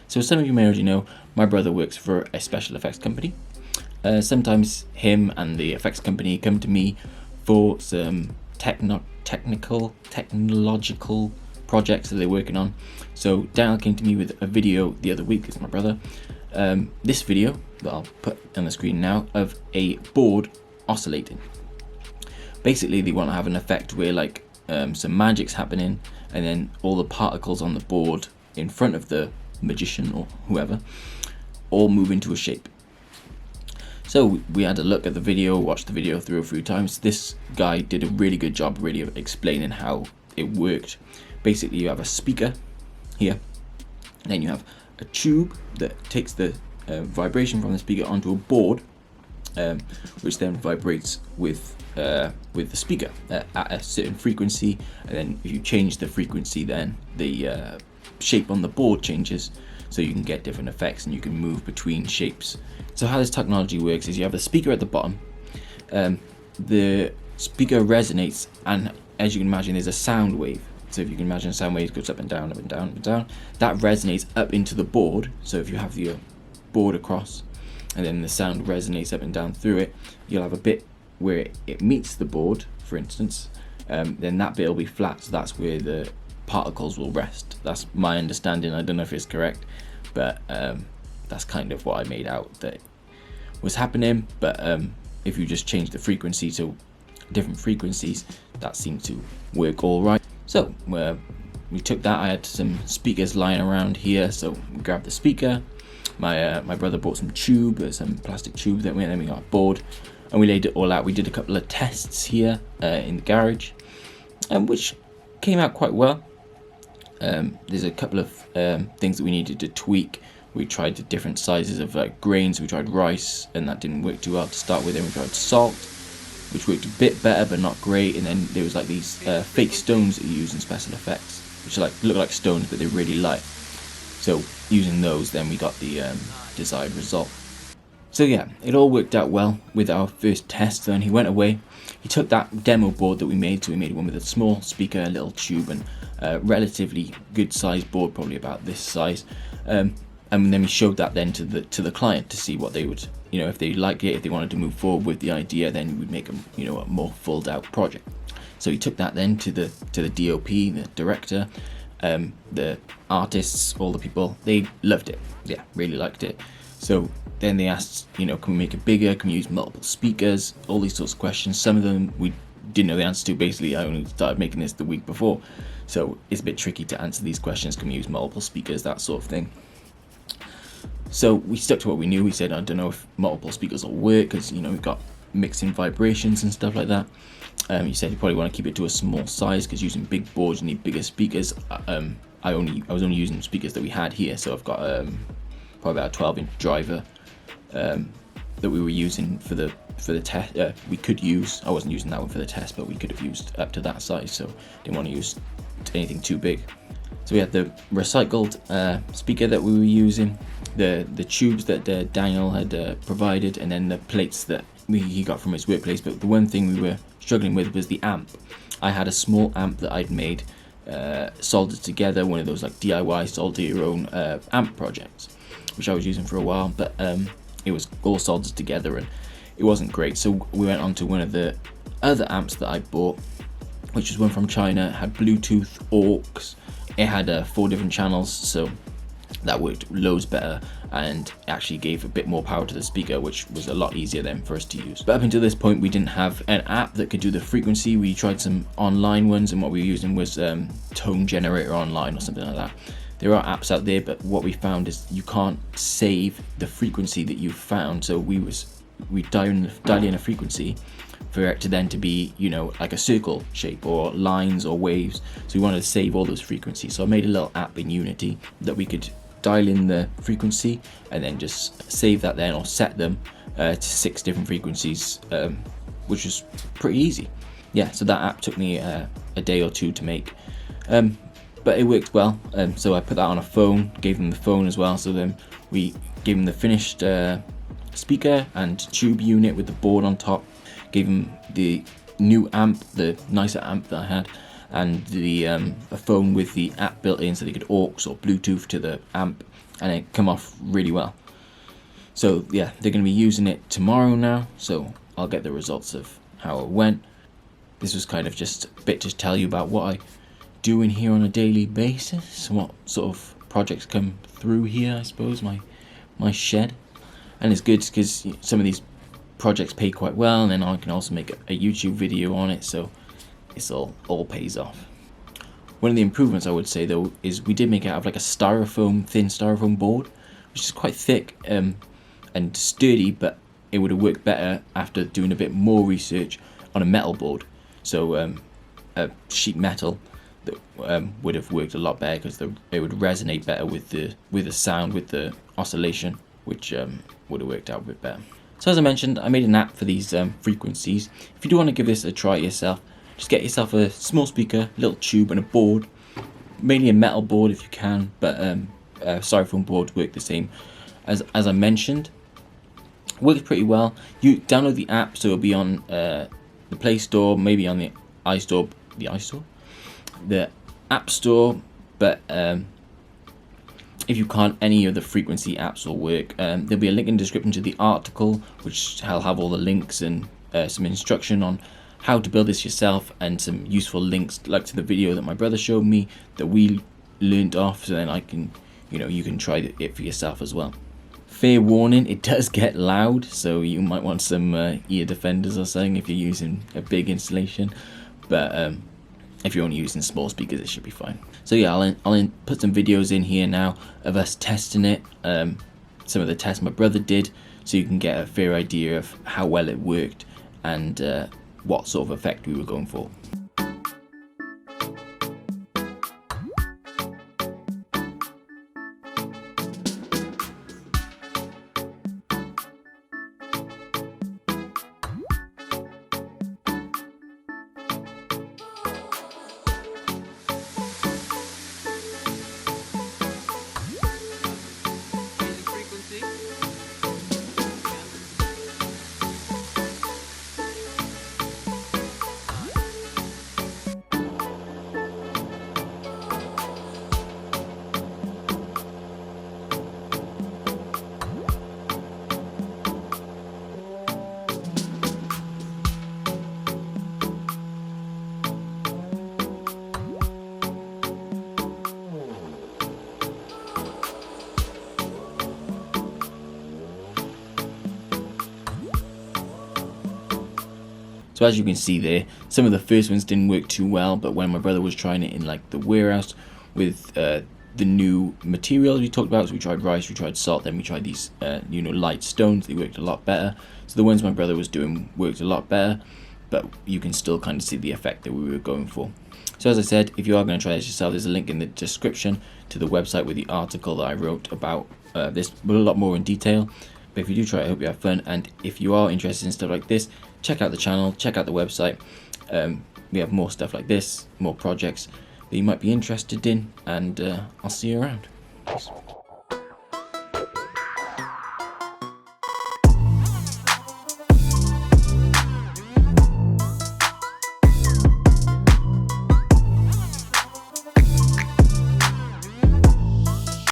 So some of you may already know, my brother works for a special effects company. Sometimes him and the effects company come to me for some technological projects that they're working on. So Daniel came to me with a video the other week, it's my brother. This video that I'll put on the screen now of a board oscillating. Basically they want to have an effect where like some magic's happening and then all the particles on the board in front of the magician or whoever all move into a shape. So we had a look at the video, watched the video through a few times. This guy did a really good job really of explaining how it worked. Basically you have a speaker here, and then you have a tube that takes the vibration from the speaker onto a board, which then vibrates with the speaker at a certain frequency, and then if you change the frequency then the shape on the board changes, so you can get different effects and you can move between shapes. So how this technology works is you have the speaker at the bottom, the speaker resonates, and as you can imagine there's a sound wave. So if you can imagine a sound wave goes up and down, up and down, up and down, that resonates up into the board. So if you have your board across and then the sound resonates up and down through it, you'll have a bit where it meets the board, for instance, then that bit will be flat, so that's where the particles will rest. That's my understanding. I don't know if it's correct, but that's kind of what I made out that was happening. But if you just change the frequency to different frequencies, that seemed to work all right. So we took that. I had some speakers lying around here, so we grabbed the speaker. My brother bought some tube, some plastic tube that then we got a board, and we laid it all out. We did a couple of tests here in the garage, which came out quite well. There's a couple of things that we needed to tweak. We tried the different sizes of like grains. We tried rice, and that didn't work too well to start with. Then we tried salt, which worked a bit better but not great. And then there was like these fake stones that you use in special effects, which like look like stones but they're really light. So using those, then we got the desired result. So yeah, it all worked out well with our first test. Then he went away. He took that demo board that we made. So we made one with a small speaker, a little tube, and a relatively good sized board, probably about this size. And then we showed that then to the client to see what they would, if they liked it, if they wanted to move forward with the idea, then we'd make a more full out project. So he took that then to the DOP, the director, the artists, all the people. They loved it. Yeah, really liked it. So then they asked, can we make it bigger? Can we use multiple speakers? All these sorts of questions. Some of them we didn't know the answer to. Basically, I only started making this the week before, so it's a bit tricky to answer these questions. Can we use multiple speakers? That sort of thing. So we stuck to what we knew. We said, I don't know if multiple speakers will work because we've got mixing vibrations and stuff like that. You said you probably want to keep it to a small size because using big boards you need bigger speakers. I was only using speakers that we had here, so I've got probably about a 12-inch driver that we were using for the test. We could use. I wasn't using that one for the test, but we could have used up to that size. So didn't want to use anything too big. So we had the recycled speaker that we were using, the tubes that Daniel had provided, and then the plates that he got from his workplace. But the one thing we were struggling with was the amp. I had a small amp that I'd made, soldered together, one of those like DIY solder your own amp projects, which I was using for a while, but it was all soldered together and it wasn't great. So we went on to one of the other amps that I bought, which was one from China. It had Bluetooth, aux. It had 4 different channels, so that worked loads better and actually gave a bit more power to the speaker, which was a lot easier then for us to use. But up until this point we didn't have an app that could do the frequency. We tried some online ones, and what we were using was Tone Generator Online or something like that. There are apps out there, but what we found is you can't save the frequency that you found. So we dial in a frequency for it to then to be, like a circle shape or lines or waves. So we wanted to save all those frequencies. So I made a little app in Unity that we could dial in the frequency and then just save that then, or set them to 6 different frequencies, which was pretty easy. Yeah, so that app took me a day or two to make. But it worked well. So I put that on a phone, gave them the phone as well. So then we gave them the finished speaker and tube unit with the board on top. Gave them the new amp, the nicer amp that I had, and the a phone with the app built in, so they could aux or Bluetooth to the amp, and it come off really well. So yeah, they're going to be using it tomorrow now, so I'll get the results of how it went. This was kind of just a bit to tell you about what I do in here on a daily basis, what sort of projects come through here, I suppose, my shed. And it's good because some of these projects pay quite well, and then I can also make a YouTube video on it, so it's all pays off. One of the improvements I would say though is we did make it out of like a thin styrofoam board, which is quite thick and sturdy, but it would have worked better after doing a bit more research on a metal board. So a sheet metal that would have worked a lot better because it would resonate better with the sound, with the oscillation, which would have worked out a bit better. So as I mentioned, I made an app for these frequencies. If you do want to give this a try yourself, just get yourself a small speaker, a little tube and a board, mainly a metal board if you can, but styrofoam boards work the same. As I mentioned, works pretty well. You download the app, so it'll be on the Play Store, maybe on the iStore, the App Store, but if you can't, any of the frequency apps will work. There'll be a link in the description to the article, which I'll have all the links and some instruction on how to build this yourself, and some useful links like to the video that my brother showed me that we learned off, so then I can, you can try it for yourself as well. Fair warning, it does get loud, so you might want some ear defenders or something if you're using a big installation, but if you're only using small speakers, it should be fine. So yeah, I'll put some videos in here now of us testing it, some of the tests my brother did, so you can get a fair idea of how well it worked and what sort of effect we were going for. So as you can see there, some of the first ones didn't work too well, but when my brother was trying it in like the warehouse with the new materials we talked about, so we tried rice, we tried salt, then we tried these light stones, they worked a lot better. So the ones my brother was doing worked a lot better, but you can still kind of see the effect that we were going for. So as I said, if you are going to try this yourself, there's a link in the description to the website with the article that I wrote about this with a lot more in detail. But if you do try it, I hope you have fun, and if you are interested in stuff like this, check out the channel, check out the website. We have more stuff like this, more projects that you might be interested in, and I'll see you around. Peace.